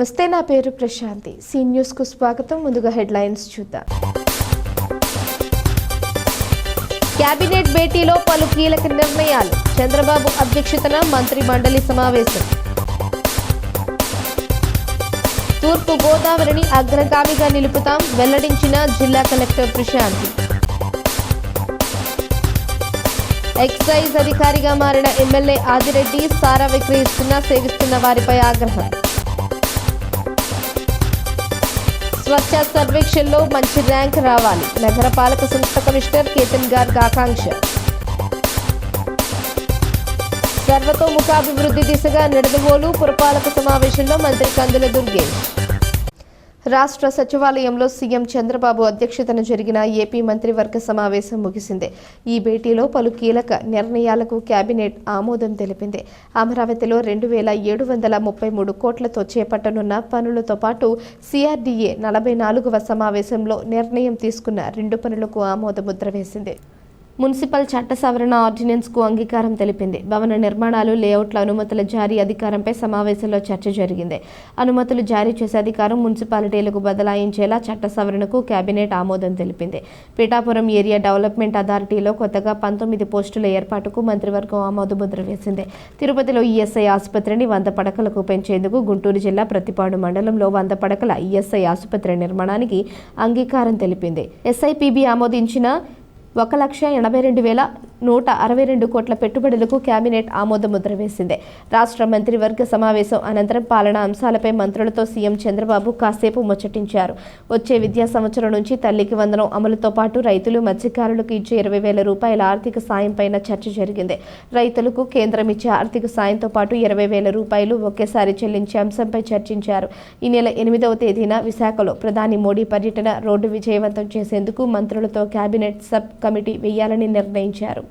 నమస్తే, నా పేరు ప్రశాంతి. సీ న్యూస్ కు స్వాగతం. ముందుగా హెడ్లైన్స్ చూద్దాం. కేబినెట్ భేటీలో పలు కీలక నిర్ణయాలు. చంద్రబాబు అధ్యక్షతన మంత్రి మండలి సమావేశం. తూర్పు గోదావరిని అగ్రగామిగా నిలుపుతాం వెల్లడించిన జిల్లా కలెక్టర్ ప్రశాంతి. ఎక్సైజ్ అధికారిగా మారిన ఎమ్మెల్యే ఆదిరెడ్డి సారా సేవిస్తున్న వారిపై ఆగ్రహం. స్వచ్ఛ సర్వేక్షణలో మంచి ర్యాంక్ రావాలి. నగరపాలక సంస్థ కమిషనర్ కేతన్ గార్గ్ ఆకాంక్ష. సర్వతోముఖాభివృద్ధి దిశగా నిడదవోలు పురపాలక సమావేశంలో మంత్రి కందుల దుర్గేష్. రాష్ట్ర సచివాలయంలో సీఎం చంద్రబాబు అధ్యక్షతన జరిగిన ఏపీ మంత్రివర్గ సమావేశం ముగిసింది. ఈ భేటీలో పలు కీలక నిర్ణయాలకు కేబినెట్ ఆమోదం తెలిపింది. అమరావతిలో 2,733 కోట్లతో చేపట్టనున్న పనులతో పాటు సిఆర్డీఏ 44వ సమావేశంలో నిర్ణయం తీసుకున్న 2 పనులకు ఆమోదముద్ర వేసింది. మున్సిపల్ చట్ట సవరణ ఆర్డినెన్స్కు అంగీకారం తెలిపింది. భవన నిర్మాణాలు, లేఅవుట్ల అనుమతుల జారీ అధికారంపై సమావేశంలో చర్చ జరిగింది. అనుమతులు జారీ చేసే అధికారం మున్సిపాలిటీలకు బదలాయించేలా చట్ట సవరణకు కేబినెట్ ఆమోదం తెలిపింది. పిఠాపురం ఏరియా డెవలప్మెంట్ అథారిటీలో కొత్తగా 19 పోస్టుల ఏర్పాటుకు మంత్రివర్గం ఆమోదముద్ర వేసింది. తిరుపతిలో ఈఎస్ఐ ఆసుపత్రిని 100 పడకలకు పెంచేందుకు గుంటూరు జిల్లా ప్రతిపాడు మండలంలో 100 పడకల ఈఎస్ఐ ఆసుపత్రి నిర్మాణానికి అంగీకారం తెలిపింది. ఎస్ఐపిబి ఆమోదించిన 1,82,162 కోట్ల పెట్టుబడులకు కేబినెట్ ఆమోదముద్ర వేసింది. రాష్ట్ర మంత్రివర్గ సమావేశం అనంతరం పాలనా అంశాలపై మంత్రులతో సీఎం చంద్రబాబు కాసేపు ముచ్చటించారు. వచ్చే విద్యా సంవత్సరం నుంచి తల్లికి వందనం అమలుతో పాటు రైతులు, మత్స్యకారులకు ఇచ్చే 20,000 రూపాయల ఆర్థిక సాయంపైన చర్చ జరిగింది. రైతులకు కేంద్రం ఇచ్చే ఆర్థిక సాయంతో పాటు 20,000 రూపాయలు ఒకేసారి చెల్లించే అంశంపై చర్చించారు. ఈ నెల 8వ తేదీన విశాఖలో ప్రధాని మోడీ పర్యటన రోడ్డు విజయవంతం చేసేందుకు మంత్రులతో కేబినెట్ సబ్ కమిటీ వేయాలని నిర్ణయించారు.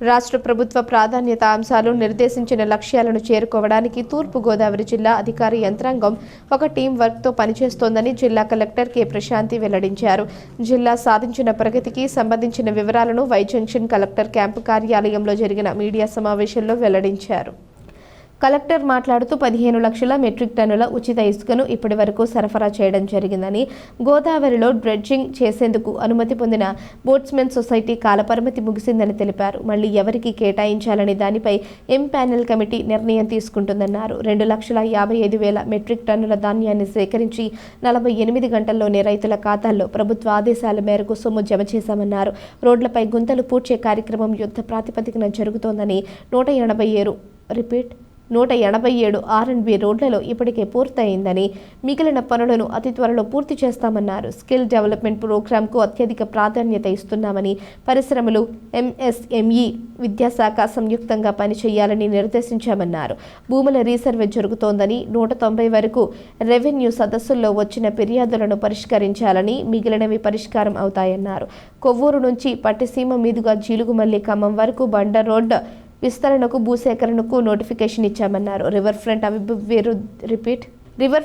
రాష్ట్ర ప్రభుత్వ ప్రాధాన్యత అంశాలు, నిర్దేశించిన లక్ష్యాలను చేరుకోవడానికి తూర్పు గోదావరి జిల్లా అధికార యంత్రాంగం ఒక టీం వర్క్తో పనిచేస్తోందని జిల్లా కలెక్టర్ కె ప్రశాంతి వెల్లడించారు. జిల్లా సాధించిన ప్రగతికి సంబంధించిన వివరాలను వై జంక్షన్ కలెక్టర్ క్యాంపు కార్యాలయంలో జరిగిన మీడియా సమావేశంలో వెల్లడించారు. కలెక్టర్ మాట్లాడుతూ 15 లక్షల మెట్రిక్ టన్నుల ఉచిత ఇసుకను ఇప్పటి వరకు సరఫరా చేయడం జరిగిందని, గోదావరిలో డ్రెడ్జింగ్ చేసేందుకు అనుమతి పొందిన బోట్స్మెన్ సొసైటీ కాలపరిమితి ముగిసిందని తెలిపారు. మళ్లీ ఎవరికి కేటాయించాలని దానిపై ప్యానెల్ కమిటీ నిర్ణయం తీసుకుంటుందన్నారు. 2,55,000 మెట్రిక్ టన్నుల ధాన్యాన్ని సేకరించి 48 గంటల్లోనే రైతుల ఖాతాల్లో ప్రభుత్వ ఆదేశాల మేరకు సొమ్ము జమ చేశామన్నారు. రోడ్లపై గుంతలు పూడ్చే కార్యక్రమం యుద్ధ ప్రాతిపదికన జరుగుతోందని, 187 R&B రోడ్లలో ఇప్పటికే పూర్తయిందని, మిగిలిన పనులను అతి త్వరలో పూర్తి చేస్తామన్నారు. స్కిల్ డెవలప్మెంట్ ప్రోగ్రాంకు అత్యధిక ప్రాధాన్యత ఇస్తున్నామని, పరిశ్రమలు, MSME, విద్యాశాఖ సంయుక్తంగా పనిచేయాలని నిర్దేశించామన్నారు. భూముల రీసర్వే జరుగుతోందని, 190 వరకు రెవెన్యూ సదస్సుల్లో వచ్చిన ఫిర్యాదులను పరిష్కరించాలని, మిగిలినవి పరిష్కారం అవుతాయన్నారు. కొవ్వూరు నుంచి పట్టిసీమ మీదుగా జీలుగుమల్లి ఖమ్మం వరకు బండ రోడ్ విస్తరణకు, భూసేకరణకు నోటిఫికేషన్ ఇచ్చామన్నారు. రివర్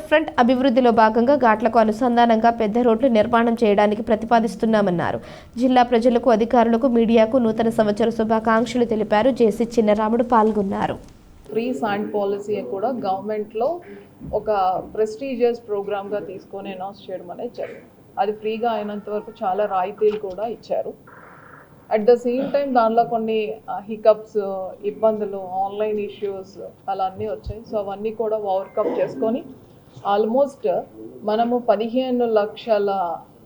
ఫ్రంట్ అభివృద్ధిలో భాగంగా ఘాట్లకు అనుసంధానంగా పెద్ద రోడ్లు నిర్మాణం చేయడానికి ప్రతిపాదిస్తున్నామన్నారు. జిల్లా ప్రజలకు, అధికారులకు, మీడియాకు నూతన సంవత్సర శుభాకాంక్షలు తెలిపారు. జేసీ చిన్నరాముడు పాల్గొన్నారు. ఫ్రీ శాండ్ పాలసీ కూడా గవర్నమెంట్లో ఒక ప్రెస్టీజియస్ ప్రోగ్రామ్గా తీసుకొని అనౌన్స్ చేయడం అనేది జరిగింది. అది ఫ్రీగా అయినంత వరకు చాలా రాయితీలు కూడా ఇచ్చారు. అట్ ద సేమ్ టైం దానిలో కొన్ని హికప్స్, ఇబ్బందులు, ఆన్లైన్ ఇష్యూస్ అలా అన్నీ వచ్చాయి. సో అవన్నీ కూడా ఓవర్కమ్ చేసుకొని ఆల్మోస్ట్ మనము 15 లక్షల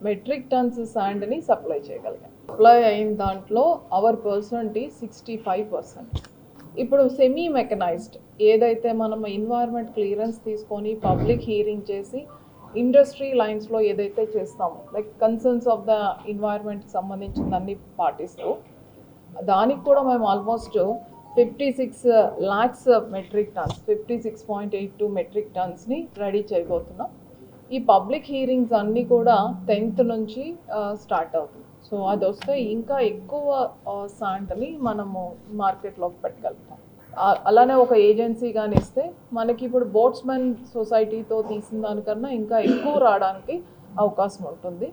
మెట్రిక్ టన్స్ శాండ్ని సప్లై చేయగలిగాం. సప్లై అయిన దాంట్లో అవర్ పర్సంటీ 65%. ఇప్పుడు సెమీ మెకనైజ్డ్ ఏదైతే మనం ఎన్వైర్న్మెంట్ క్లియరెన్స్ తీసుకొని పబ్లిక్ హీరింగ్ చేసి ఇండస్ట్రీ లైన్స్లో ఏదైతే చేస్తామో, లైక్ కన్సర్న్స్ ఆఫ్ ద ఎన్వైర్న్మెంట్కి సంబంధించిందన్నీ పాటిస్తూ దానికి కూడా మేము almost 56 lakhs metric tons, 56.82 metric టన్స్ని రెడీ చేయబోతున్నాం. ఈ పబ్లిక్ హీరింగ్స్ అన్నీ కూడా 10th నుంచి స్టార్ట్ అవుతుంది. సో అది వస్తే ఇంకా ఎక్కువ శాండ్ని మనము మార్కెట్లోకి పెట్టగలుగుతాం. అలానే ఒక ఏజెన్సీ కానీ ఇస్తే మనకి ఇప్పుడు బోట్స్మెన్ సొసైటీతో తీసిన దానికన్నా ఇంకా ఎక్కువ రావడానికి అవకాశం ఉంటుంది.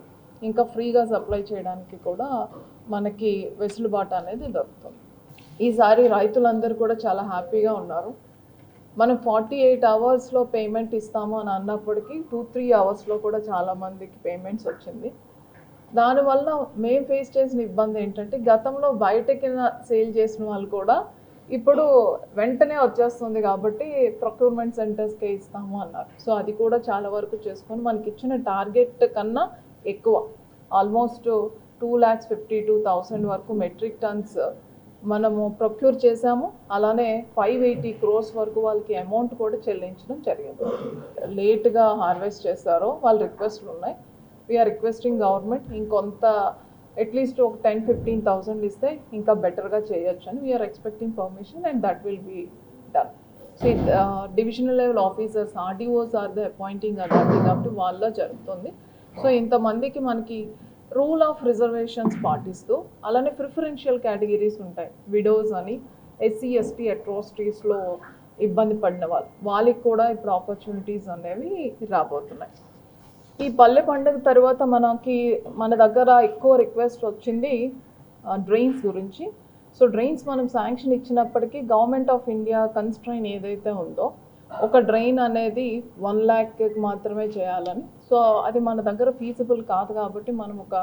ఇంకా ఫ్రీగా సప్లై చేయడానికి కూడా మనకి వెసులుబాటు అనేది దొరుకుతుంది. ఈసారి రైతులందరూ కూడా చాలా హ్యాపీగా ఉన్నారు. మనం 48 అవర్స్లో పేమెంట్ ఇస్తాము అని అన్నప్పటికీ 2-3 అవర్స్లో కూడా చాలామందికి పేమెంట్స్ వచ్చింది. దానివల్ల మేము ఫేస్ చేసిన ఇబ్బంది ఏంటంటే గతంలో బయటకి సేల్ చేసిన వాళ్ళు కూడా ఇప్పుడు వెంటనే వచ్చేస్తుంది కాబట్టి ప్రొక్యూర్మెంట్ సెంటర్స్కే ఇస్తాము అన్నారు. సో అది కూడా చాలా వరకు చేసుకొని మనకి ఇచ్చిన టార్గెట్ కన్నా ఎక్కువ ఆల్మోస్ట్ 2,52,000 వరకు మెట్రిక్ టన్స్ మనము ప్రొక్యూర్ చేసాము. అలానే 580 crores వరకు వాళ్ళకి అమౌంట్ కూడా చెల్లించడం జరిగింది. లేట్గా హార్వెస్ట్ చేస్తారో వాళ్ళ రిక్వెస్ట్లు ఉన్నాయి. వీఆర్ రిక్వెస్టింగ్ గవర్నమెంట్ ఇంకొంత అట్లీస్ట్ ఒక 10,000-15,000 ఇస్తే ఇంకా బెటర్గా చేయొచ్చు అని we're expecting permission and that will be done. So divisional level officers RDOs are the appointing authority కాబట్టి వాళ్ళ జరుగుతుంది. సో ఇంతమందికి మనకి రూల్ ఆఫ్ రిజర్వేషన్స్ పాటిస్తూ అలానే ప్రిఫరెన్షియల్ కేటగిరీస్ ఉంటాయి. విడోస్ అని SC ST అట్రాసిటీస్లో ఇబ్బంది పడిన వాళ్ళకి కూడా ఇప్పుడు ఆపర్చునిటీస్ అనేవి రాబోతున్నాయి. ఈ పల్లె పండుగ తర్వాత మన దగ్గర ఎక్కువ రిక్వెస్ట్ వచ్చింది డ్రైన్స్ గురించి. సో డ్రైన్స్ మనం శాంక్షన్ ఇచ్చినప్పటికీ గవర్నమెంట్ ఆఫ్ ఇండియా కన్స్ట్రైన్ ఏదైతే ఉందో ఒక డ్రైన్ అనేది 1 lakh మాత్రమే చేయాలని. సో అది మన దగ్గర ఫీజిబుల్ కాదు కాబట్టి మనం ఒక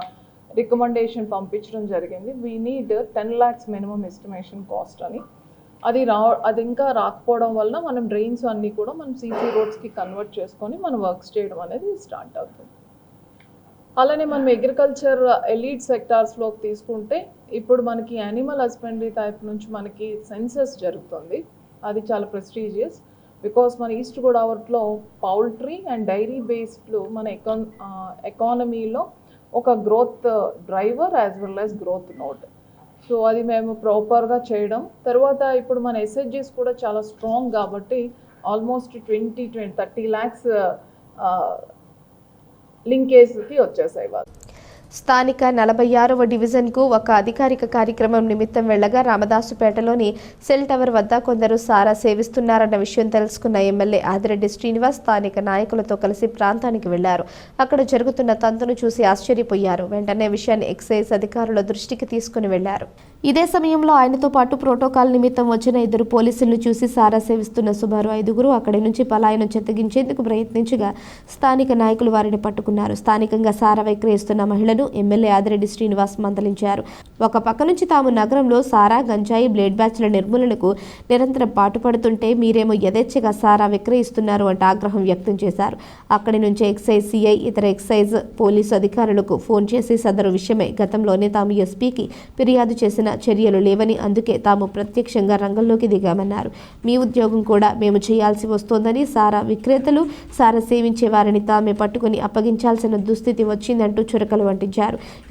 రికమెండేషన్ పంపించడం జరిగింది. We need 10 lakhs minimum estimation cost అని. అది ఇంకా రాకపోవడం వల్ల మనం డ్రైన్స్ అన్నీ కూడా మనం CC రోడ్స్కి కన్వర్ట్ చేసుకొని మనం వర్క్స్ చేయడం అనేది స్టార్ట్ అవుతుంది. అలానే మనం అగ్రికల్చర్ ఎలీట్ సెక్టార్స్లోకి తీసుకుంటే ఇప్పుడు మనకి యానిమల్ హస్బెండరీ టైప్ నుంచి మనకి సెన్సస్ జరుగుతుంది. అది చాలా ప్రెస్టీజియస్ బికాస్ మన ఈస్ట్ గోదావరిలో పౌల్ట్రీ అండ్ డైరీ బేస్డ్ మన ఎకానమీలో ఒక growth driver as well as growth note. So అది మేము ప్రాపర్గా చేయడం తర్వాత ఇప్పుడు మన SHGs కూడా చాలా స్ట్రాంగ్ కాబట్టి ఆల్మోస్ట్ 20-30 lakhs లింకేజ్కి వచ్చేసాయి వాళ్ళు. స్థానిక 46వ డివిజన్కు ఒక అధికారిక కార్యక్రమం నిమిత్తం వెళ్లగా రామదాసుపేటలోని సెల్ టవర్ వద్ద కొందరు సారా సేవిస్తున్నారన్న విషయం తెలుసుకున్న ఎమ్మెల్యే ఆదిరెడ్డి శ్రీనివాస్ స్థానిక నాయకులతో కలిసి ప్రాంతానికి వెళ్లారు. అక్కడ జరుగుతున్న తంతును చూసి ఆశ్చర్యపోయారు. వెంటనే విషయాన్ని ఎక్సైజ్ అధికారుల దృష్టికి తీసుకుని వెళ్లారు. ఇదే సమయంలో ఆయనతో పాటు ప్రోటోకాల్ నిమిత్తం వచ్చిన 2 పోలీసులను చూసి సారా సేవిస్తున్న సుమారు 5గురు అక్కడి నుంచి పలాయనం చెత్తగించేందుకు ప్రయత్నించగా స్థానిక నాయకులు వారిని పట్టుకున్నారు. స్థానికంగా సారా విక్రయిస్తున్న మహిళను ఎమ్మెల్యే ఆదిరెడ్డి శ్రీనివాస్ మందలించారు. ఒక పక్క నుంచి తాము నగరంలో సారా గంజాయి బ్లేడ్ బ్యాచ్ల నిర్మూలనకు నిరంతరం పాటుపడుతుంటే మీరేమో యథేచ్ఛగా సారా విక్రయిస్తున్నారు అంటూ ఆగ్రహం వ్యక్తం చేశారు. అక్కడి నుంచి ఎక్సైజ్ CI ఇతర ఎక్సైజ్ పోలీసు అధికారులకు ఫోన్ చేసి సదరు విషయమై గతంలోనే తాము SPకి ఫిర్యాదు చేసిన చర్యలు లేవని అందుకే తాము ప్రత్యక్షంగా రంగంలోకి దిగామన్నారు. మీ ఉద్యోగం కూడా మేము చేయాల్సి వస్తోందని సారా విక్రేతలు సారా సేవించే వారిని తామే పట్టుకుని అప్పగించాల్సిన దుస్థితి వచ్చిందంటూ చురకలు వంటించారు.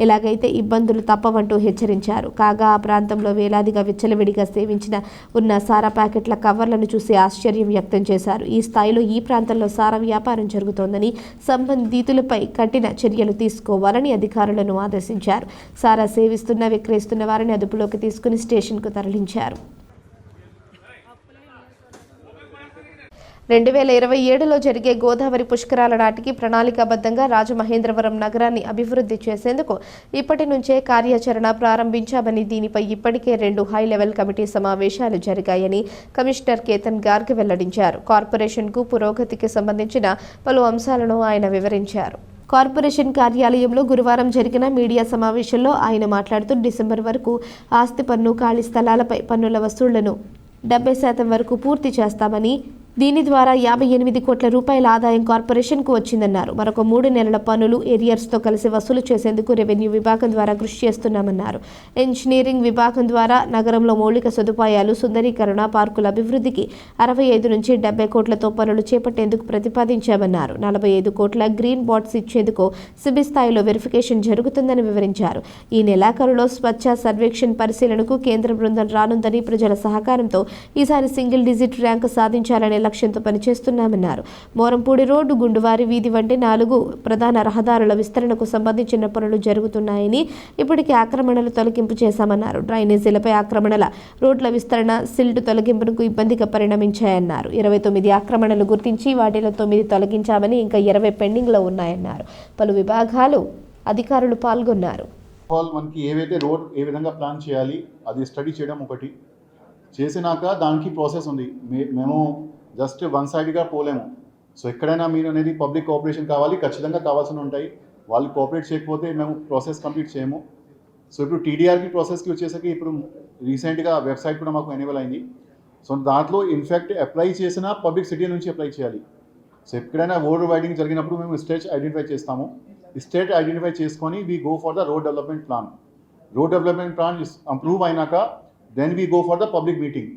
ఎలాగైతే ఇబ్బందులు తప్పవంటూ హెచ్చరించారు. కాగా ఆ ప్రాంతంలో వేలాదిగా విచ్చలవిడిగా సేవించిన ఉన్న సారా ప్యాకెట్ల కవర్లను చూసి ఆశ్చర్యం వ్యక్తం చేశారు. ఈ స్థాయిలో ఈ ప్రాంతంలో సారా వ్యాపారం జరుగుతోందని సంబంధితులపై కఠిన చర్యలు తీసుకోవాలని అధికారులను ఆదేశించారు. సారా సేవిస్తున్న విక్రయిస్తున్న వారిని అదుపులోకి తీసుకుని స్టేషన్కు తరలించారు. 2027లో జరిగే గోదావరి పుష్కరాల నాటికి ప్రణాళికాబద్ధంగా రాజమహేంద్రవరం నగరాన్ని అభివృద్ధి చేసేందుకు ఇప్పటి నుంచే కార్యాచరణ ప్రారంభించామని దీనిపై ఇప్పటికే 2 హై లెవెల్ కమిటీ సమావేశాలు జరిగాయని కమిషనర్ కేతన్ గార్గ్ వెల్లడించారు. కార్పొరేషన్కు పురోగతికి సంబంధించిన పలు అంశాలను ఆయన వివరించారు. కార్పొరేషన్ కార్యాలయంలో గురువారం జరిగిన మీడియా సమావేశంలో ఆయన మాట్లాడుతూ డిసెంబర్ వరకు ఆస్తి పన్ను, ఖాళీ స్థలాలపై పన్నుల వసూళ్లను 70% వరకు పూర్తి చేస్తామని, దీని ద్వారా 58 కోట్ల రూపాయల ఆదాయం కార్పొరేషన్కు వచ్చిందన్నారు. మరొక 3 నెలల పన్నులు ఏరియర్స్తో కలిసి వసూలు చేసేందుకు రెవెన్యూ విభాగం ద్వారా కృషి చేస్తున్నామన్నారు. ఇంజనీరింగ్ విభాగం ద్వారా నగరంలో మౌలిక సదుపాయాలు, సుందరీకరణ, పార్కుల అభివృద్ధికి 65 నుంచి 70 కోట్లతో పనులు చేపట్టేందుకు ప్రతిపాదించామన్నారు. 45 కోట్ల గ్రీన్ బాట్స్ ఇచ్చేందుకు సిబి స్థాయిలో వెరిఫికేషన్ జరుగుతుందని వివరించారు. ఈ నెలాఖరులో స్వచ్ఛ సర్వేక్షణ్ పరిశీలనకు కేంద్ర బృందం రానుందని, ప్రజల సహకారంతో ఈసారి సింగిల్ డిజిట్ ర్యాంకు సాధించాలనే లక్ష్యంతో పనిచేస్తున్నామన్నారు. మోరంపూడి రోడ్డు, గుండువారి వీధి వంటి 4 ప్రధాన రహదారుల విస్తరణకు సంబంధించిన పనులు జరుగుతున్నాయని, ఇప్పటికే ఆక్రమణలు తొలగింపు చేశామన్నారు. డ్రైనేజీలపై ఆక్రమణల, రోడ్ల విస్తరణ, సిల్ట్ తొలగింపునకు ఇబ్బందిగా పరిణమించాయన్నారు. 29 ఆక్రమణలు గుర్తించి వాటిలో 9 తొలగించామని, ఇంకా 20 పెండింగ్లో ఉన్నాయన్నారు. పలు విభాగాలు అధికారులు పాల్గొన్నారు. మనకి ఏవైతే రోడ్ ఏ విధంగా ప్లాన్ చేయాలి అది స్టడీ చేయడం ఒకటి చేసినాక దానికి ప్రాసెస్ ఉంది. మేము జస్ట్ వన్ సైడ్గా పోలేము. సో ఎక్కడైనా మీరు అనేది పబ్లిక్ కోఆపరేషన్ కావాలి, ఖచ్చితంగా కావాల్సి ఉంటాయి. వాళ్ళు కోఆపరేట్ చేయకపోతే మేము ప్రాసెస్ కంప్లీట్ చేయము. సో ఇప్పుడు టీడీఆర్కి ప్రాసెస్కి వచ్చేసరికి ఇప్పుడు రీసెంట్గా వెబ్సైట్ కూడా మాకు ఎనేబుల్ అయింది. సో దాంట్లో ఇన్ఫ్యాక్ట్ అప్లై చేసిన పబ్లిక్ సిటీ నుంచి అప్లై చేయాలి. సో ఎక్కడైనా రోడ్ వైడింగ్ జరిగినప్పుడు మేము స్టేట్ ఐడెంటిఫై చేస్తాము. స్టేట్ ఐడెంటిఫై చేసుకొని we go for the road development plan. Road development plan approve అయినాక then we go for the public meeting.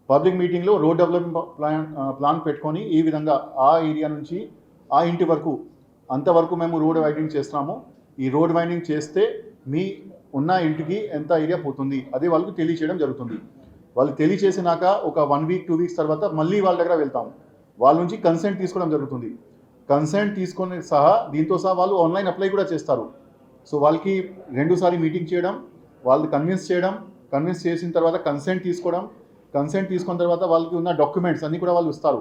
Public మీటింగ్లో రోడ్ డెవలప్మెంట్ ప్లాన్ పెట్టుకొని ఈ విధంగా ఆ ఏరియా నుంచి ఆ ఇంటి వరకు అంతవరకు మేము రోడ్ వైడింగ్ చేస్తాము. ఈ రోడ్ వైడింగ్ చేస్తే మీ ఉన్న ఇంటికి ఎంత ఏరియా పోతుంది అది వాళ్ళకి తెలియచేయడం జరుగుతుంది. వాళ్ళు తెలియచేసినాక ఒక 1 వీక్ 2 వీక్స్ తర్వాత మళ్ళీ వాళ్ళ దగ్గర వెళ్తాము. వాళ్ళ నుంచి కన్సెంట్ తీసుకోవడం జరుగుతుంది. కన్సెంట్ తీసుకొని సహా దీంతో సహా వాళ్ళు ఆన్లైన్ అప్లై కూడా చేస్తారు. సో వాళ్ళకి 2 సారి మీటింగ్ చేయడం, వాళ్ళు కన్విన్స్ చేయడం, కన్విన్స్ చేసిన తర్వాత కన్సెంట్ తీసుకోవడం, కన్సెంట్ తీసుకున్న తర్వాత వాళ్ళకి ఉన్న డాక్యుమెంట్స్ అన్నీ కూడా వాళ్ళు ఇస్తారు.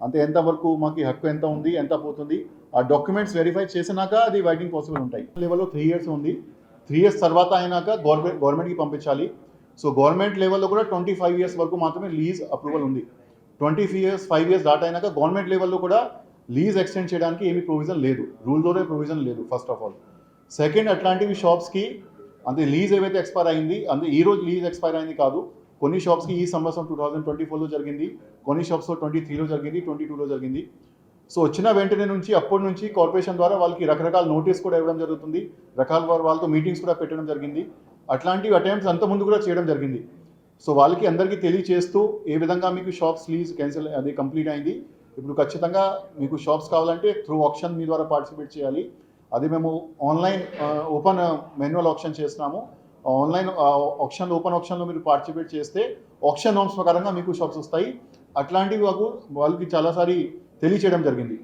అంటే ఎంతవరకు మాకు హక్కు ఎంత ఉంది, ఎంత పోతుంది, ఆ డాక్యుమెంట్స్ వెరిఫై చేసినాక అది వైడింగ్ పాసిబుల్ ఉంటాయి. లెవెల్లో 3 ఇయర్స్ ఉంది. 3 ఇయర్స్ తర్వాత అయినాక గవర్నమెంట్కి పంపించాలి. సో గవర్నమెంట్ లెవెల్లో కూడా 25 ఇయర్స్ వరకు మాత్రమే లీజ్ అప్రూవల్ ఉంది. 5 ఇయర్స్ దాటా అయినాక గవర్నమెంట్ లెవెల్లో కూడా లీజ్ ఎక్స్టెండ్ చేయడానికి ఏమీ ప్రొవిజన్ లేదు, రూల్లోనే ప్రొవిజన్ లేదు. ఫస్ట్ ఆఫ్ ఆల్ సెకండ్, అట్లాంటివి షాప్స్కి అంటే లీజ్ ఏవైతే ఎక్స్పైర్ అయింది అంటే ఈ రోజు లీజ్ ఎక్స్పైర్ అయింది కాదు. కొన్ని షాప్స్కి ఈ సంవత్సరం 2024లో జరిగింది, కొన్ని షాప్స్లో 23లో జరిగింది, 22లో జరిగింది. సో వచ్చిన వెంటనే నుంచి అప్పటి నుంచి కార్పొరేషన్ ద్వారా వాళ్ళకి రకరకాల నోటీస్ కూడా ఇవ్వడం జరుగుతుంది, రకాల వాళ్ళతో మీటింగ్స్ కూడా పెట్టడం జరిగింది. అట్లాంటి అటెంప్ట్స్ అంతకుముందు కూడా చేయడం జరిగింది. సో వాళ్ళకి అందరికీ తెలియచేస్తూ ఏ విధంగా మీకు షాప్స్ లీజ్ క్యాన్సిల్ అది కంప్లీట్ అయింది. ఇప్పుడు ఖచ్చితంగా మీకు షాప్స్ కావాలంటే త్రూ ఆప్షన్ మీ ద్వారా పార్టిసిపేట్ చేయాలి. అది మేము ఆన్లైన్ ఓపెన్ మాన్యువల్ ఆప్షన్ చేస్తున్నాము. ఆన్లైన్ ఆప్షన్ ఓపెన్ ఆప్షన్లో మీరు పార్టిసిపేట్ చేస్తే ఆప్షన్ నామ్స్ ప్రకారంగా మీకు షాప్స్ వస్తాయి. అట్లాంటివి వాళ్ళకి చాలాసారి తెలియచేయడం జరిగింది.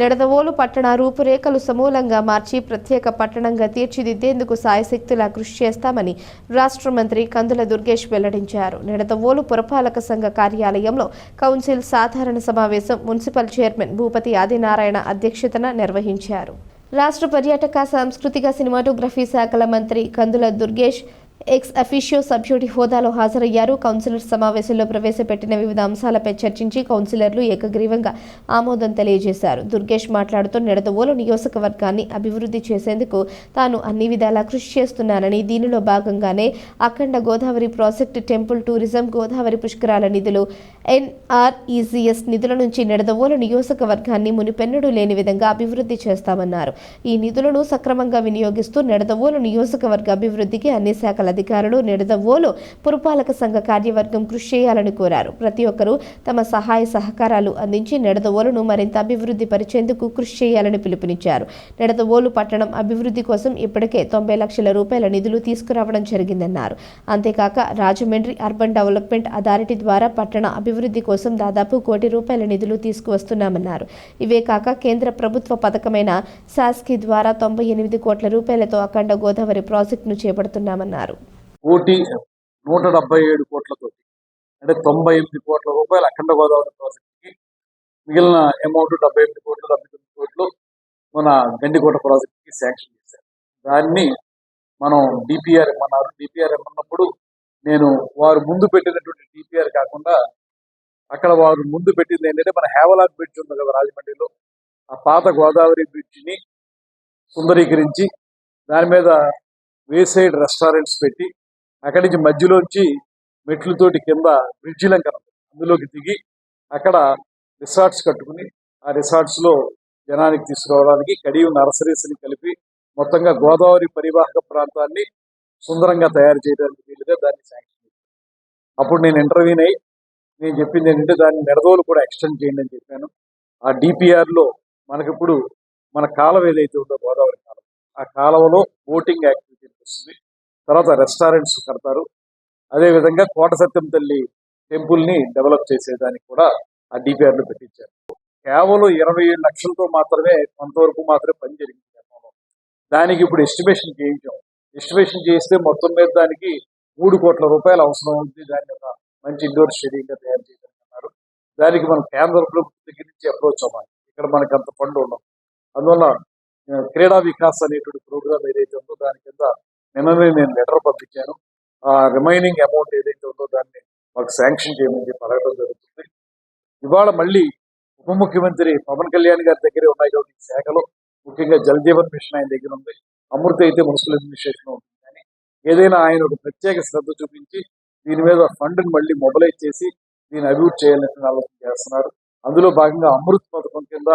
నిడదవోలు పట్టణ రూపురేఖలు సమూలంగా మార్చి ప్రత్యేక పట్టణంగా తీర్చిదిద్దేందుకు సాయశక్తులా కృషి చేస్తామని రాష్ట్ర మంత్రి కందుల దుర్గేష్ వెల్లడించారు. నిడదవోలు పురపాలక సంఘ కార్యాలయంలో కౌన్సిల్ సాధారణ సమావేశం మున్సిపల్ చైర్మన్ భూపతి ఆదినారాయణ అధ్యక్షతన నిర్వహించారు. రాష్ట్ర పర్యాటక సాంస్కృతిక సినిమాటోగ్రఫీ శాఖల మంత్రి కందుల దుర్గేష్ ఎక్స్ అఫీషియో సభ్యుడి హోదాలో హాజరయ్యారు. కౌన్సిలర్ సమావేశంలో ప్రవేశపెట్టిన వివిధ అంశాలపై చర్చించి కౌన్సిలర్లు ఏకగ్రీవంగా ఆమోదం తెలియజేశారు. దుర్గేష్ మాట్లాడుతూ నిడదవోలు నియోజకవర్గాన్ని అభివృద్ధి చేసేందుకు తాను అన్ని విధాలా కృషి చేస్తున్నానని, దీనిలో భాగంగానే Akhanda Godavari project, temple tourism, Godavari పుష్కరాల నిధులు, NREGS నిధుల నుంచి నిడదవోలు నియోజకవర్గాన్ని మునిపెన్నడూ లేని విధంగా అభివృద్ధి చేస్తామన్నారు. ఈ నిధులను సక్రమంగా వినియోగిస్తూ నిడదవోలు నియోజకవర్గ అభివృద్ధికి అన్ని శాఖల అధికారులు, నిడదవోలు పురపాలక సంఘ కార్యవర్గం కృషి చేయాలని కోరారు. ప్రతి ఒక్కరూ తమ సహాయ సహకారాలు అందించి నిడదవోలును మరింత అభివృద్ధి పరిచేందుకు కృషి చేయాలని పిలుపునిచ్చారు. నిడదవోలు పట్టణం అభివృద్ధి కోసం ఇప్పటికే 90 లక్షల రూపాయల నిధులు తీసుకురావడం జరిగిందన్నారు. అంతేకాక రాజమండ్రి అర్బన్ డెవలప్మెంట్ అథారిటీ ద్వారా పట్టణ అభివృద్ధి కోసం దాదాపు 1 కోటి రూపాయల నిధులు తీసుకువస్తున్నామన్నారు. ఇవే కాక కేంద్ర ప్రభుత్వ పథకమైన శాస్కి ద్వారా 98 కోట్ల రూపాయలతో అఖండ గోదావరి ప్రాజెక్టును చేపడుతున్నామన్నారు. 1,177 కోట్లతో అంటే 98 కోట్ల రూపాయలు అఖండ గోదావరి ప్రాజెక్టుకి, మిగిలిన అమౌంట్ 78 కోట్లు 79 కోట్లు మన గండికోట ప్రాజెక్టుకి శాంక్షన్ చేశారు. దాన్ని మనం డిపిఆర్ ఇమ్మన్నారు. డిపిఆర్ ఇమ్మన్నప్పుడు నేను వారు ముందు పెట్టినటువంటి డిపిఆర్ కాకుండా అక్కడ వారు ముందు పెట్టింది ఏంటంటే మన హేవలాక్ బ్రిడ్జ్ ఉంది కదా రాజమండ్రిలో, ఆ పాత గోదావరి బ్రిడ్జిని సుందరీకరించి దాని మీద వేసైడ్ రెస్టారెంట్స్ పెట్టి అక్కడి నుంచి మధ్యలోంచి మెట్లతోటి కింద బ్రిడ్జి లంకన అందులోకి దిగి అక్కడ రిసార్ట్స్ కట్టుకుని ఆ రిసార్ట్స్లో జనానికి తీసుకురావడానికి కడియం నర్సరీస్ని కలిపి మొత్తంగా గోదావరి పరివాహక ప్రాంతాన్ని సుందరంగా తయారు చేయడానికి వీలుగా దాన్ని శాంక్షన్ చేశాను. అప్పుడు నేను ఇంటర్వ్యూని అయ్యి నేను చెప్పింది ఏంటంటే దాన్ని నిడదవోలు కూడా ఎక్స్టెండ్ చేయండి అని చెప్పాను. ఆ డిపిఆర్లో మనకిప్పుడు మన కాలువ ఏదైతే ఉందో గోదావరి కాలువ, ఆ కాలువలో బోటింగ్ యాక్టివిటీ వస్తుంది. తర్వాత రెస్టారెంట్స్ కడతారు. అదేవిధంగా కోట సత్యం తల్లి టెంపుల్ని డెవలప్ చేసేదానికి కూడా ఆ డిపిఆర్లో పెట్టించారు. కేవలం 27 లక్షలతో మాత్రమే కొంతవరకు మాత్రమే పని జరిగింది. దానికి ఇప్పుడు ఎస్టిమేషన్ చేయించాం. ఎస్టిమేషన్ చేస్తే మొత్తం మీద దానికి 3 కోట్ల రూపాయలు అవసరం ఉంది. దాన్ని ఒక మంచి ఇండోర్ స్టేడియంగా తయారు చేయగలుగుతున్నారు. దానికి మనం కేంద్ర ప్రభుత్వం దగ్గర నుంచి అప్రోచ్ అవ్వాలి. ఇక్కడ మనకు అంత ఫండ్ ఉండదు. అందువల్ల క్రీడా వికాస్ అనేటువంటి ప్రోగ్రామ్ ఏదైతే ఉందో దాని కింద నిన్ననే నేను లెటర్ పంపించాను. ఆ రిమైనింగ్ అమౌంట్ ఏదైతే ఉందో దాన్ని మాకు శాంక్షన్ చేయమని చెప్పి అడగడం జరుగుతుంది. ఇవాళ మళ్ళీ ఉప ముఖ్యమంత్రి పవన్ కళ్యాణ్ గారి దగ్గరే ఉన్నాయి కాబట్టి ఈ శాఖలో ముఖ్యంగా జల్ జీవన్ మిషన్ ఆయన దగ్గర ఉంది, అమృత అయితే మున్సిపల్ అడ్మినిస్ట్రేషన్ ఉంటుంది. కానీ ఏదైనా ఆయన ఒక ప్రత్యేక శ్రద్ధ చూపించి దీని మీద ఫండ్ని మళ్ళీ మొబలైజ్ చేసి దీన్ని అభివృద్ధి చేయాలని ఆలోచన చేస్తున్నారు. అందులో భాగంగా అమృత్ పథకం కింద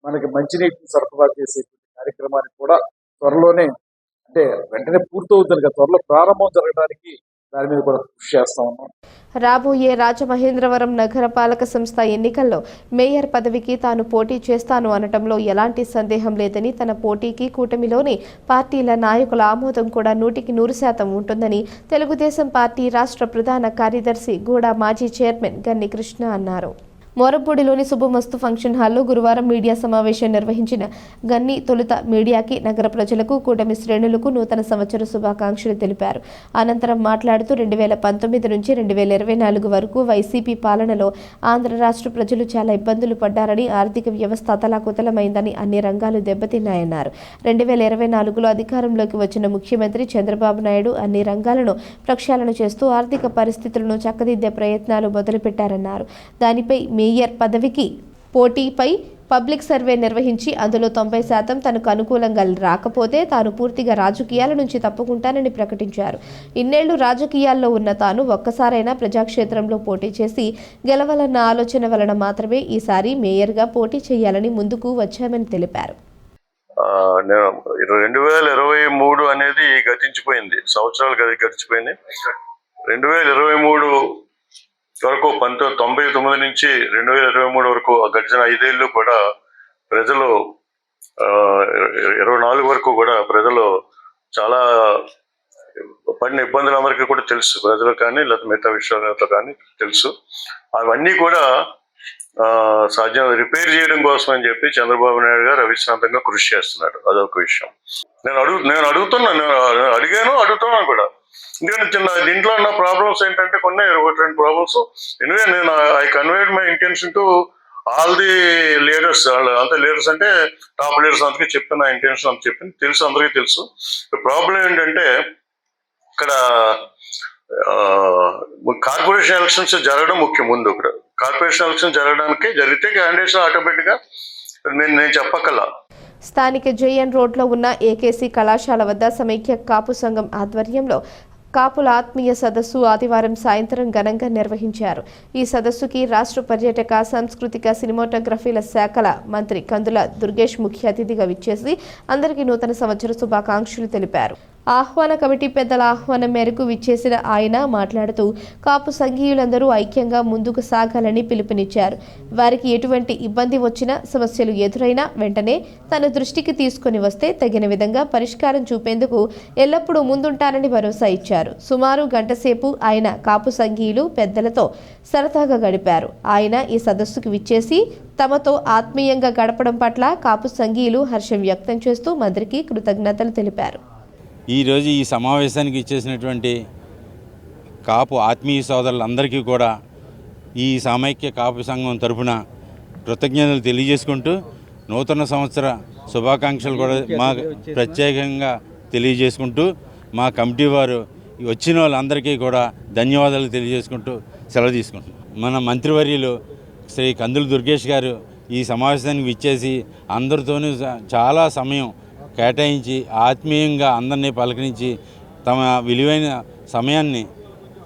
మనకి మంచినీటిని సరఫరా చేసేటువంటి కార్యక్రమానికి కూడా త్వరలోనే, అంటే వెంటనే పూర్తవుతుంది కదా, త్వరలో ప్రారంభం జరగడానికి దాని మీద కూడా కృషి చేస్తా ఉన్నాం. రాబోయే రాజమహేంద్రవరం నగరపాలక సంస్థ ఎన్నికల్లో మేయర్ పదవికి తాను పోటీ చేస్తాను అనటంలో ఎలాంటి సందేహం లేదని, తన పోటీకి కూటమిలోని పార్టీల నాయకుల ఆమోదం కూడా 100% ఉంటుందని తెలుగుదేశం పార్టీ రాష్ట్ర ప్రధాన కార్యదర్శి గూడా మాజీ చైర్మన్ గన్ని కృష్ణ అన్నారు. మోరపూడిలోని శుభమస్తు ఫంక్షన్ హాల్లో గురువారం మీడియా సమావేశం నిర్వహించిన గన్ని తొలుత మీడియాకి, నగర ప్రజలకు, కూటమి శ్రేణులకు నూతన సంవత్సర శుభాకాంక్షలు తెలిపారు. అనంతరం మాట్లాడుతూ 2019 నుంచి 2024 వరకు వైసీపీ పాలనలో ఆంధ్ర రాష్ట్ర ప్రజలు చాలా ఇబ్బందులు పడ్డారని, ఆర్థిక వ్యవస్థ అతలాకుతలమైందని, అన్ని రంగాలు దెబ్బతిన్నాయన్నారు. 2024లో అధికారంలోకి వచ్చిన ముఖ్యమంత్రి చంద్రబాబు నాయుడు అన్ని రంగాలను ప్రక్షాళన చేస్తూ ఆర్థిక పరిస్థితులను చక్కదిద్దే ప్రయత్నాలు మొదలుపెట్టారన్నారు. దానిపై మేయర్ పదవికి పోటీపై పబ్లిక్ సర్వే నిర్వహించి అందులో 90% తనకు అనుకూలంగా రాకపోతే తాను పూర్తిగా రాజకీయాల నుంచి తప్పుకుంటానని ప్రకటించారు. ఇన్నేళ్లు రాజకీయాల్లో ఉన్న తాను ఒక్కసారైనా ప్రజాక్షేత్రంలో పోటీ చేసి గెలవాలన్న ఆలోచన వలన మాత్రమే ఈసారి మేయర్గా పోటీ చేయాలని ముందుకు వచ్చామని తెలిపారు. 2023 అనేది గతించిపోయింది, సంవత్సరాలు గడిచిపోయింది. 2023 వరకు 1999 నుంచి 2023 వరకు గడిచిన 5 ఏళ్ళు కూడా ప్రజలు 24 వరకు కూడా ప్రజలు చాలా పడిన ఇబ్బందులు అందరికీ కూడా తెలుసు, ప్రజలకు కానీ లేకపోతే మిగతా విషయాలతో కానీ తెలుసు. అవన్నీ కూడా సాధ్యం రిపేర్ చేయడం కోసం అని చెప్పి చంద్రబాబు నాయుడు గారు అవిశ్రాంతంగా కృషి చేస్తున్నాడు. అదొక విషయం. నేను అడుగుతున్నాను కూడా. ఎందుకంటే దీంట్లో ఉన్న ప్రాబ్లమ్స్ ఏంటంటే కొన్ని 1-2 ప్రాబ్లమ్స్. ఎనివే నేను I conveyed my intention to all the leaders. అంతే లీడర్స్ అంటే టాప్ లీడర్స్ అందరికీ చెప్పిన నా ఇంటెన్షన్ అని చెప్పింది తెలుసు, అందరికీ తెలుసు. ప్రాబ్లం ఏంటంటే ఇక్కడ కార్పొరేషన్ ఎలక్షన్స్ జరగడం ముఖ్యం. ముందు ఇక్కడ కార్పొరేషన్ ఎలక్షన్ జరిగితే క్యాండిడేట్స్ ఆటోమేటిక్గా నేను చెప్పక్కల్లా. స్థానిక జేఎన్ రోడ్లో ఉన్న ఏకేసీ కళాశాల వద్ద సమైక్య కాపు సంఘం ఆధ్వర్యంలో కాపుల ఆత్మీయ సదస్సు ఆదివారం సాయంత్రం ఘనంగా నిర్వహించారు. ఈ సదస్సుకి రాష్ట్ర పర్యాటక, సాంస్కృతిక, సినిమాటోగ్రఫీల శాఖల మంత్రి కందుల దుర్గేష్ ముఖ్య అతిథిగా విచ్చేసి అందరికీ నూతన సంవత్సర శుభాకాంక్షలు తెలిపారు. ఆహ్వాన కమిటీ పెద్దల ఆహ్వానం మేరకు విచ్చేసిన ఆయన మాట్లాడుతూ కాపు సంఘీయులందరూ ఐక్యంగా ముందుకు సాగాలని పిలుపునిచ్చారు. వారికి ఎటువంటి ఇబ్బంది వచ్చినా, సమస్యలు ఎదురైనా వెంటనే తన దృష్టికి తీసుకుని వస్తే తగిన విధంగా పరిష్కారం చూపేందుకు ఎల్లప్పుడూ ముందుంటానని భరోసా ఇచ్చారు. సుమారు గంటసేపు ఆయన కాపు సంఘీయులు పెద్దలతో సరదాగా గడిపారు. ఆయన ఈ సదస్సుకు విచ్చేసి తమతో ఆత్మీయంగా గడపడం పట్ల కాపు సంఘీయులు హర్షం వ్యక్తం చేస్తూ మంత్రికి కృతజ్ఞతలు తెలిపారు. ఈరోజు ఈ సమావేశానికి ఇచ్చేసినటువంటి కాపు ఆత్మీయ సోదరులందరికీ కూడా ఈ సమైక్య కాపు సంఘం తరఫున కృతజ్ఞతలు తెలియజేసుకుంటూ నూతన సంవత్సర శుభాకాంక్షలు కూడా మా ప్రత్యేకంగా తెలియజేసుకుంటూ మా కమిటీ వారు వచ్చిన వాళ్ళందరికీ కూడా ధన్యవాదాలు తెలియజేసుకుంటూ సెలవు తీసుకుంటున్నాం. మన మంత్రివర్యులు శ్రీ కందుల దుర్గేష్ గారు ఈ సమావేశానికి విచ్చేసి అందరితోనూ చాలా సమయం కేటాయించి ఆత్మీయంగా అందరినీ పలకరించి తమ విలువైన సమయాన్ని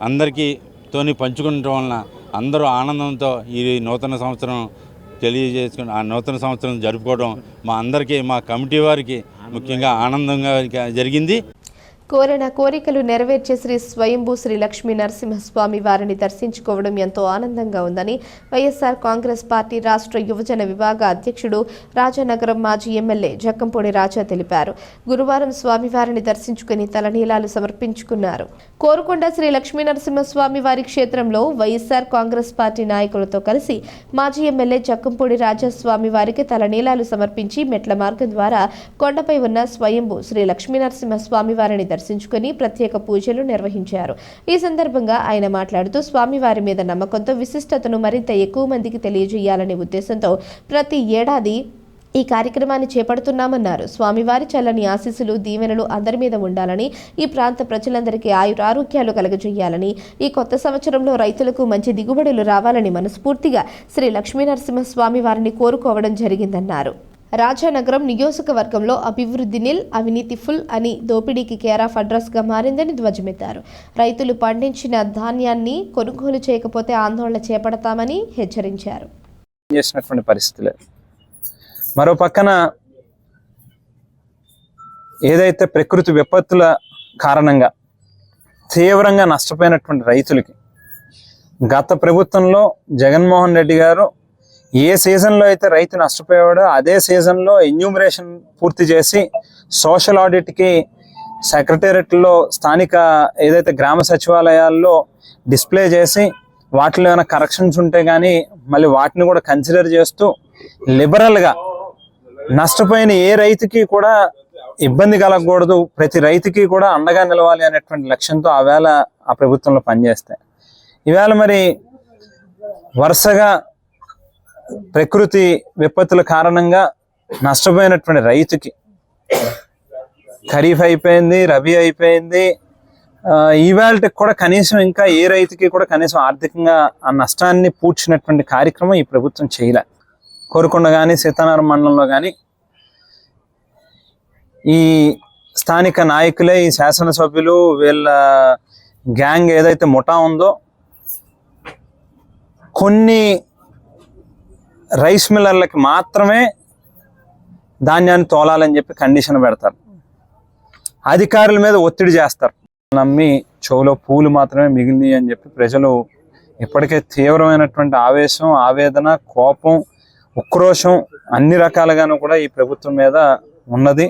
అందరికీతోని పంచుకోవడం వలన అందరూ ఆనందంతో ఈ నూతన సంవత్సరం తెలియజేసుకుని ఆ నూతన సంవత్సరం జరుపుకోవడం మా అందరికీ, మా కమిటీ వారికి ముఖ్యంగా ఆనందంగా జరిగింది. కోరిన కోరికలు నెరవేర్చే శ్రీ స్వయంభూ శ్రీ లక్ష్మీ నరసింహస్వామి వారిని దర్శించుకోవడం ఎంతో ఆనందంగా ఉందని వైఎస్ఆర్ కాంగ్రెస్ పార్టీ రాష్ట్ర యువజన విభాగ అధ్యక్షుడు రాజానగరం మాజీ ఎమ్మెల్యే జక్కంపూడి రాజా తెలిపారు. గురువారం స్వామివారిని దర్శించుకుని తలనీలాలు సమర్పించుకున్నారు. కోరుకొండ శ్రీ లక్ష్మీ నరసింహస్వామి వారి క్షేత్రంలో వైఎస్ఆర్ కాంగ్రెస్ పార్టీ నాయకులతో కలిసి మాజీ ఎమ్మెల్యే జక్కంపూడి రాజా స్వామి వారికి తలనీలాలు సమర్పించి మెట్ల మార్గం ద్వారా కొండపై ఉన్న స్వయంభూ శ్రీ లక్ష్మీ నరసింహస్వామి వారిని దర్శించుకుని ప్రత్యేక పూజలు నిర్వహించారు. ఈ సందర్భంగా ఆయన మాట్లాడుతూ స్వామివారి మీద నమ్మకంతో విశిష్టతను మరింత ఎక్కువ మందికి తెలియజేయాలనే ఉద్దేశంతో ప్రతి ఏడాది ఈ కార్యక్రమాన్ని చేపడుతున్నామన్నారు. స్వామివారి చల్లని ఆశీస్సులు దీవెనలు అందరి మీద ఉండాలని, ఈ ప్రాంత ప్రజలందరికీ ఆయురారోగ్యాలు కలుగజేయాలని, ఈ కొత్త సంవత్సరంలో రైతులకు మంచి దిగుబడులు రావాలని మనస్ఫూర్తిగా శ్రీ లక్ష్మీనరసింహస్వామి వారిని కోరుకోవడం జరిగిందన్నారు. రాజానగరం నియోజకవర్గంలో అభివృద్ధి నిల్, అవినీతి ఫుల్ అని దోపిడీకి కేర్ ఆఫ్ అడ్రస్గా మారిందని ధ్వజమెత్తారు. రైతులు పండించిన ధాన్యాన్ని కొనుగోలు చేయకపోతే ఆందోళన చేపడతామని హెచ్చరించారు. చేసినటువంటి పరిస్థితులే. మరో పక్కన ఏదైతే ప్రకృతి విపత్తుల కారణంగా తీవ్రంగా నష్టపోయినటువంటి రైతులకి గత ప్రభుత్వంలో జగన్మోహన్ రెడ్డి గారు ఏ సీజన్లో అయితే రైతు నష్టపోయాడో అదే సీజన్లో ఎన్యూమరేషన్ పూర్తి చేసి సోషల్ ఆడిట్కి సెక్రటేరియట్లో స్థానిక ఏదైతే గ్రామ సచివాలయాల్లో డిస్ప్లే చేసి వాటిలో ఏమైనా కరెక్షన్స్ ఉంటే కానీ మళ్ళీ వాటిని కూడా కన్సిడర్ చేస్తూ లిబరల్గా నష్టపోయిన ఏ రైతుకి కూడా ఇబ్బంది కలగకూడదు, ప్రతి రైతుకి కూడా అండగా నిలవాలి అనేటువంటి లక్ష్యంతో ఆవేళ ఆ ప్రభుత్వంలో పనిచేస్తాయి. ఈవేళ మరి వరుసగా ప్రకృతి విపత్తుల కారణంగా నష్టపోయినటువంటి రైతుకి ఖరీఫ్ అయిపోయింది, రబీ అయిపోయింది, ఈవేళకి కూడా కనీసం ఇంకా ఏ రైతుకి కూడా కనీసం ఆర్థికంగా ఆ నష్టాన్ని పూడ్చినటువంటి కార్యక్రమం ఈ ప్రభుత్వం చేయలే. కోరుకొండ కానీ సీతానగరం మండలంలో కానీ ఈ స్థానిక నాయకులే, ఈ శాసనసభ్యులు వీళ్ళ గ్యాంగ్ ఏదైతే ముఠా ఉందో కొన్ని రైస్ మిల్లర్లకి మాత్రమే ధాన్యాన్ని తోలాలని చెప్పి కండిషన్ పెడతారు. అధికారుల మీద ఒత్తిడి చేస్తారు. నమ్మి చెవులో పూలు మాత్రమే మిగిలినాయి అని చెప్పి ప్రజలు ఇప్పటికే తీవ్రమైనటువంటి ఆవేశం, ఆవేదన, కోపం, ఉక్రోషం అన్ని రకాలుగాను కూడా ఈ ప్రభుత్వం మీద ఉన్నది.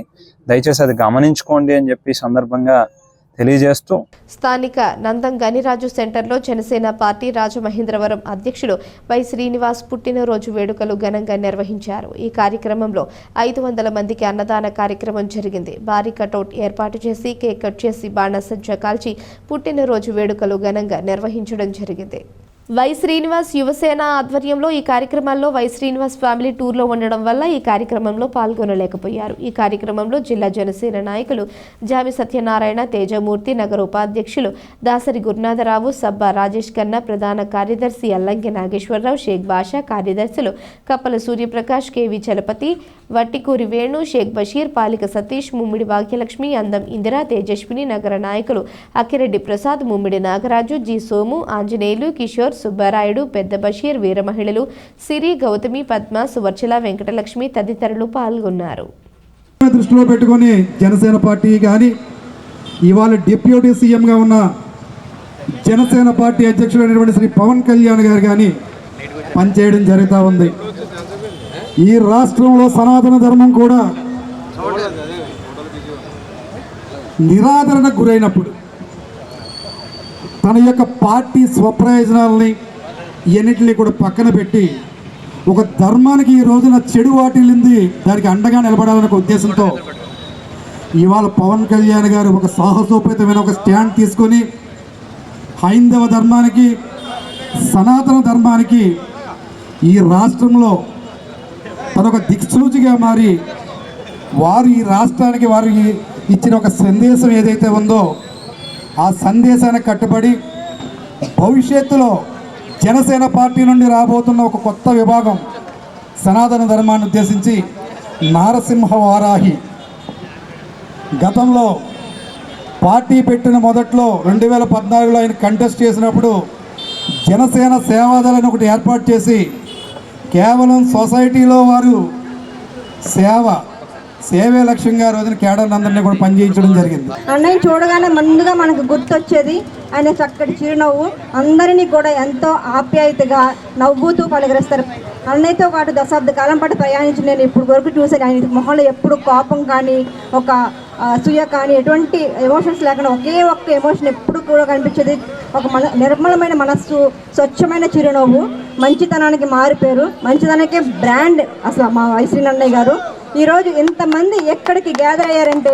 దయచేసి అది గమనించుకోండి అని చెప్పి సందర్భంగా తెలియజేస్తూ స్థానిక నందం గనిరాజు సెంటర్లో జనసేన పార్టీ రాజమహేంద్రవరం అధ్యక్షులు వై శ్రీనివాస్ పుట్టినరోజు వేడుకలు ఘనంగా నిర్వహించారు. ఈ కార్యక్రమంలో 500 మందికి అన్నదాన కార్యక్రమం జరిగింది. భారీ కటౌట్ ఏర్పాటు చేసి కేక్ కట్ చేసి బాణసంచా కాల్చి పుట్టినరోజు వేడుకలు ఘనంగా నిర్వహించడం జరిగింది. వై శ్రీనివాస్ యువసేన ఆధ్వర్యంలో ఈ కార్యక్రమాల్లో వై శ్రీనివాస్ ఫ్యామిలీ టూర్లో ఉండడం వల్ల ఈ కార్యక్రమంలో పాల్గొనలేకపోయారు. ఈ కార్యక్రమంలో జిల్లా జనసేన నాయకులు జామి సత్యనారాయణ, తేజమూర్తి, నగర ఉపాధ్యక్షులు దాసరి గురునాథరావు, సబ్బా రాజేష్ ఖన్నా, ప్రధాన కార్యదర్శి అల్లంకి నాగేశ్వరరావు, షేక్ బాషా, కార్యదర్శులు కప్పల సూర్యప్రకాష్, కేవి చలపతి, వట్టికూరి వేణు, షేక్ బషీర్, పాలిక సతీష్, ముమ్మిడి భాగ్యలక్ష్మి, అందం ఇందిరా, తేజస్విని, నగర నాయకులు అక్కిరెడ్డి ప్రసాద్, ముమ్మిడి నాగరాజు, జి సోము, ఆంజనేయులు, కిషోర్, సుబ్బారాయుడు, పెద్ద బషీర్, వీర మహిళలు సిరి, గౌతమి, పద్మ, సువర్చల, వెంకటలక్ష్మి తదితరులు పాల్గొన్నారు. దృష్టిలో పెట్టుకొని జనసేన పార్టీ కానీ ఇవాళ డిప్యూటీ సీఎంగా ఉన్న జనసేన పార్టీ అధ్యక్షుడైనటువంటి శ్రీ పవన్ కళ్యాణ్ గారు కానీ పనిచేయడం జరుగుతూ ఉంది. ఈ రాష్ట్రంలో సనాతన ధర్మం కూడా నిరాదరణకు గురైనప్పుడు తన యొక్క పార్టీ స్వప్రయోజనాలని ఎన్నిటిని కూడా పక్కన పెట్టి ఒక ధర్మానికి ఈ రోజున చెడు వాటిల్లింది దానికి అండగా నిలబడాలనే ఉద్దేశంతో ఇవాళ పవన్ కళ్యాణ్ గారు ఒక సాహసోపేతమైన ఒక స్టాండ్ తీసుకొని హైందవ ధర్మానికి, సనాతన ధర్మానికి ఈ రాష్ట్రంలో తన ఒక దిక్సూచిగా మారి వారు ఈ రాష్ట్రానికి వారు ఇచ్చిన ఒక సందేశం ఏదైతే ఉందో ఆ సందేశానికి కట్టుబడి భవిష్యత్తులో జనసేన పార్టీ నుండి రాబోతున్న ఒక కొత్త విభాగం సనాతన ధర్మాన్ని ఉద్దేశించి నారసింహ వారాహి గతంలో పార్టీ పెట్టిన మొదట్లో 2014లో ఆయన కంటెస్ట్ చేసినప్పుడు జనసేన సేవాదళని ఒకటి ఏర్పాటు చేసి కేవలం సొసైటీలో వారు సేవే లక్ష్యంగా రోజున కేడర్లు అందరినీ కూడా పనిచేయించడం జరిగింది. అన్నయ్య చూడగానే ముందుగా మనకు గుర్తొచ్చేది ఆయన చక్కటి చిరునవ్వు. అందరినీ కూడా ఎంతో ఆప్యాయతగా నవ్వుతూ పలకరిస్తారు. అన్నయ్యతో పాటు దశాబ్ద కాలం పాటు ప్రయాణించి నేను ఇప్పుడు వరకు చూసాను. ఆయన మొహంలో ఎప్పుడు కోపం కానీ ఒక అసూయ కానీ ఎటువంటి ఎమోషన్స్ లేకుండా ఒకే ఒక్క ఎమోషన్ ఎప్పుడు కూడా కనిపించేది. ఒక నిర్మలమైన మనస్సు, స్వచ్ఛమైన చిరునవ్వు, మంచితనానికి మారిపోయారు. మంచితనానికే బ్రాండ్ అసలు మా వైశ్రీ అన్నయ్య గారు. ఈరోజు ఎంతమంది ఎక్కడికి గ్యాదర్ అయ్యారంటే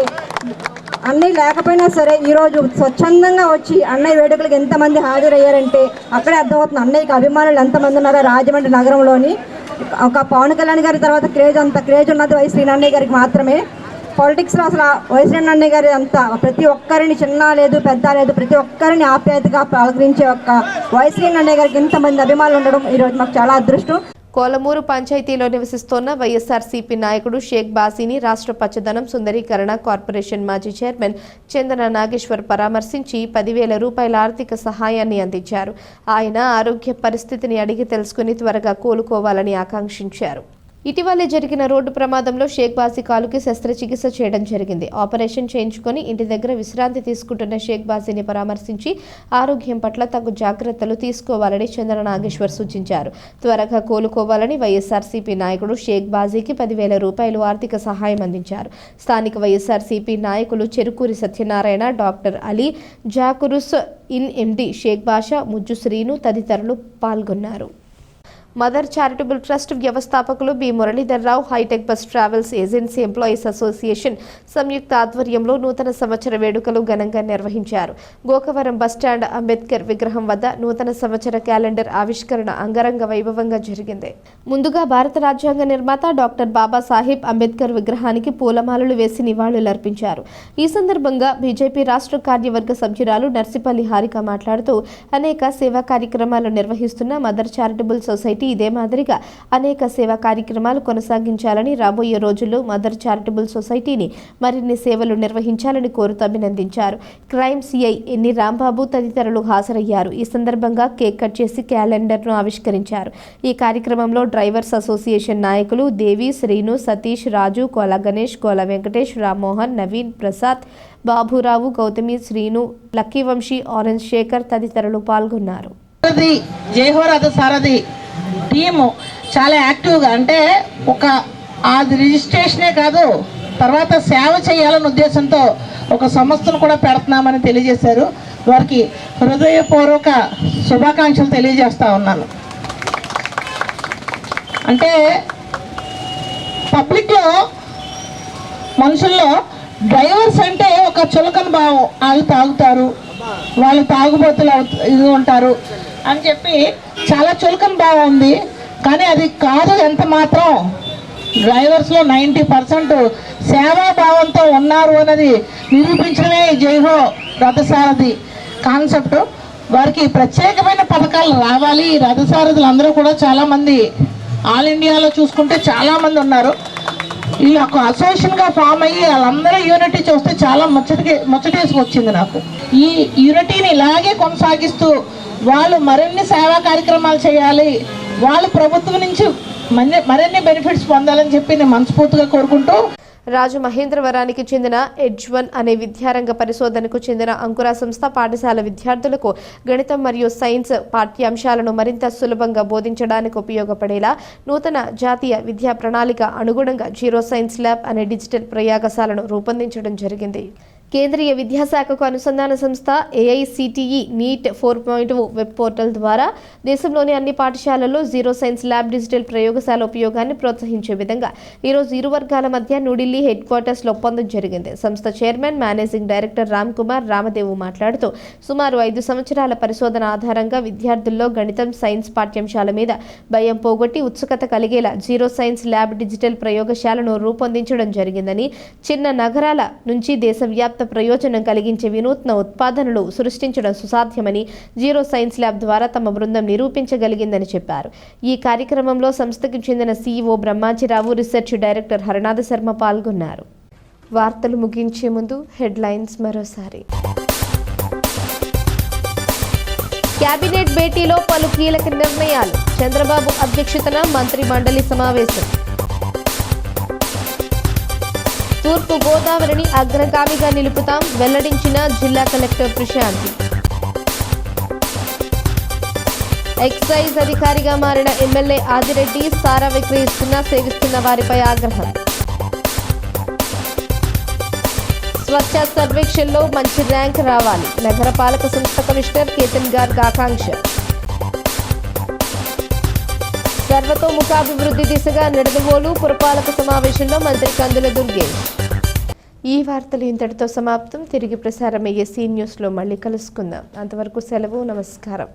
అన్నయ్య లేకపోయినా సరే ఈరోజు స్వచ్ఛందంగా వచ్చి అన్నయ్య వేడుకలకు ఎంతమంది హాజరయ్యారంటే అక్కడే అర్థమవుతుంది అన్నయ్యకి అభిమానులు ఎంతమంది ఉన్నారో రాజమండ్రి నగరంలోని. ఒక పవన్ కళ్యాణ్ గారి తర్వాత అంత క్రేజ్ ఉన్నది వై శ్రీనన్నయ్య గారికి మాత్రమే. పాలిటిక్స్లో అసలు వై శ్రీనన్నయ్య గారి అంతా ప్రతి ఒక్కరిని చిన్న లేదు పెద్ద లేదు ప్రతి ఒక్కరిని ఆప్యాయతగా పలకరించే ఒక్క వై శ్రీనన్నయ్య గారికి ఇంతమంది అభిమానులు ఉండడం ఈరోజు మాకు చాలా అదృష్టం. కోలమూరు పంచాయతీలో నివసిస్తోన్న వైఎస్ఆర్సీపీ నాయకుడు షేక్ బాసీని రాష్ట్ర పచ్చదనం సుందరీకరణ కార్పొరేషన్ మాజీ చైర్మన్ చందన నాగేశ్వర్ పరామర్శించి 10,000 రూపాయల ఆర్థిక సహాయాన్ని అందించారు. ఆయన ఆరోగ్య పరిస్థితిని అడిగి తెలుసుకుని త్వరగా కోలుకోవాలని ఆకాంక్షించారు. ఇటీవలే జరిగిన రోడ్డు ప్రమాదంలో షేక్ బాసీ కాలుకి శస్త్రచికిత్స చేయడం జరిగింది. ఆపరేషన్ చేయించుకొని ఇంటి దగ్గర విశ్రాంతి తీసుకుంటున్న షేక్ బాసీని పరామర్శించి ఆరోగ్యం పట్ల తగు జాగ్రత్తలు తీసుకోవాలని చంద్ర నాగేశ్వర్ సూచించారు. త్వరగా కోలుకోవాలని వైఎస్ఆర్సీపీ నాయకుడు షేక్ బాజీకి 10,000 రూపాయలు ఆర్థిక సహాయం అందించారు. స్థానిక వైఎస్ఆర్సీపీ నాయకులు చెరుకూరి సత్యనారాయణ, డాక్టర్ అలీ, జాకురుస్ ఇన్ ఎండి షేక్ బాషా, ముజ్జు శ్రీను తదితరులు పాల్గొన్నారు. మదర్ చారిటబుల్ ట్రస్ట్ వ్యవస్థాపకులు B Muralidhar Rao, hitech bus travels agency employees association సంయుక్త ఆధ్వర్యంలో నూతన సంవత్సర వేడుకలు ఘనంగా నిర్వహించారు. గోకవరం బస్టాండ్ అంబేద్కర్ విగ్రహం వద్ద నూతన సంవత్సర క్యాలెండర్ ఆవిష్కరణ అంగరంగ వైభవంగా జరిగింది. ముందుగా భారత రాజ్యాంగ నిర్మాత డాక్టర్ బాబాసాహెబ్ అంబేద్కర్ విగ్రహానికి పూలమాలలు వేసి నివాళులర్పించారు. ఈ సందర్భంగా బీజేపీ రాష్ట్ర కార్యవర్గ సభ్యురాలు నర్సిపల్లి హారిక మాట్లాడుతూ అనేక సేవా కార్యక్రమాలు నిర్వహిస్తున్న మదర్ చారిటబుల్ సొసైటీ ఇదే మాదిరిగా అనేక సేవా కార్యక్రమాలు కొనసాగించాలని, రాబోయే రోజుల్లో మదర్ చారిటబుల్ సొసైటీని మరిన్ని సేవలు నిర్వహించాలని కోరుతూ అభినందించారు. క్రైమ్ సిఐ ఎన్ని రాంబాబు తదితరులు హాజరయ్యారు. ఈ సందర్భంగా కేక్ కట్ చేసి క్యాలెండర్ను ఆవిష్కరించారు. ఈ కార్యక్రమంలో డ్రైవర్స్ అసోసియేషన్ నాయకులు దేవి, శ్రీను, సతీష్, రాజు, కోల గణేష్, కోల వెంకటేష్, రామ్మోహన్, నవీన్, ప్రసాద్, బాబురావు, గౌతమి, శ్రీను, లక్కీ వంశీ, ఆరెంజ్ శేఖర్ తదితరులు పాల్గొన్నారు. జయహోరాధ సారథి టీము చాలా యాక్టివ్గా, అంటే ఒక అది రిజిస్ట్రేషనే కాదు, తర్వాత సేవ చేయాలనే ఉద్దేశంతో ఒక సంస్థను కూడా పెడుతున్నామని తెలియజేశారు. వారికి హృదయపూర్వక శుభాకాంక్షలు తెలియజేస్తా ఉన్నాను. అంటే పబ్లిక్లో మనుషుల్లో డ్రైవర్స్ అంటే ఒక చులకన భావం, వాళ్ళు తాగుతారు, వాళ్ళు తాగుబోతులు ఇది ఉంటారు అని చెప్పి చాలా చులకన భావం ఉంది. కానీ అది కాదు. ఎంత మాత్రం డ్రైవర్స్లో 90% సేవాభావంతో ఉన్నారు అన్నది నిరూపించడమే జైహో రథసారథి కాన్సెప్ట్. వారికి ప్రత్యేకమైన పథకాలు రావాలి. రథసారథులు అందరూ కూడా చాలామంది ఆల్ ఇండియాలో చూసుకుంటే చాలామంది ఉన్నారు. వీళ్ళు ఒక అసోసియేషన్గా ఫామ్ అయ్యి వాళ్ళందరూ యూనిటీ చూస్తే చాలా ముచ్చటేసి వచ్చింది నాకు. ఈ యూనిటీని ఇలాగే కొనసాగిస్తూ వాళ్ళు మరిన్ని సేవా కార్యక్రమాలు చేయాలి, వాళ్ళు ప్రభుత్వం నుంచి మరిన్ని బెనిఫిట్స్ పొందాలని చెప్పి నేను మనస్ఫూర్తిగా కోరుకుంటూ, రాజమహేంద్రవరానికి చెందిన ఎడ్జ్1 అనే విద్యారంగ పరిశోధనకు చెందిన అంకుర సంస్థ పాఠశాల విద్యార్థులకు గణితం మరియు సైన్స్ పాఠ్యాంశాలను మరింత సులభంగా బోధించడానికి ఉపయోగపడేలా నూతన జాతీయ విద్యా ప్రణాళిక అనుగుణంగా జీరో సైన్స్ ల్యాబ్ అనే డిజిటల్ ప్రయోగశాలను రూపొందించడం జరిగింది. కేంద్రీయ విద్యాశాఖకు అనుసంధాన సంస్థ ఏఐసిటిఈ నీట్ 4.0 వెబ్ పోర్టల్ ద్వారా దేశంలోని అన్ని పాఠశాలల్లో జీరో సైన్స్ ల్యాబ్ డిజిటల్ ప్రయోగశాల ఉపయోగాన్ని ప్రోత్సహించే విధంగా ఈరోజు ఇరు వర్గాల మధ్య న్యూఢిల్లీ హెడ్ క్వార్టర్స్లో ఒప్పందం జరిగింది. సంస్థ chairman, managing director Ram Kumar Ramadevu మాట్లాడుతూ సుమారు 5 సంవత్సరాల పరిశోధన ఆధారంగా విద్యార్థుల్లో గణితం, సైన్స్ పాఠ్యాంశాల మీద భయం పోగొట్టి ఉత్సుకత కలిగేలా జీరో సైన్స్ ల్యాబ్ డిజిటల్ ప్రయోగశాలను రూపొందించడం జరిగిందని, చిన్న నగరాల నుంచి దేశవ్యాప్త ప్రయోజనం కలిగించే వినూత్న ఉత్పాదనలు సృష్టించడం సుసాధ్యమని జీరో సైన్స్ ల్యాబ్ ద్వారా తమ బృందం నిరూపించగలిగిందని చెప్పారు. ఈ కార్యక్రమంలో సంస్థకు చెందిన CEO Brahmaji Rao, research director Haranatha Sharma పాల్గొన్నారు. వార్తలు ముగించే ముందు హెడ్లైన్స్ మరోసారి. కేబినెట్ భేటీలో పలు కీలక నిర్ణయాలు. చంద్రబాబు అధ్యక్షతన మంత్రి మండలి సమావేశం. తూర్పు గోదావరిని అగ్రగామిగా నిలుపుతాం, వెల్లడించిన జిల్లా కలెక్టర్ ప్రశాంతి. ఎక్సైజ్ అధికారిగా మారిన ఎమ్మెల్యే ఆదిరెడ్డి సారా విక్రయిస్తున్నా సేవిస్తున్న వారిపై ఆగ్రహం. స్వచ్ఛ సర్వేక్షణలో మంచి ర్యాంక్ రావాలి, నగరపాలక సంస్థ కమిషనర్ కేతన్ గార్గ్ ఆకాంక్ష. సర్వతోముఖాభివృద్ధి దిశగా నిడదవోలు పురపాలక సమావేశంలో మంత్రి కందుల దుర్గేష్. ఈ వార్తలు ఇంతటితో సమాప్తం. తిరిగి ప్రసారమయ్యే సీ న్యూస్లో మళ్ళీ కలుసుకుందాం. అంతవరకు సెలవు. నమస్కారం.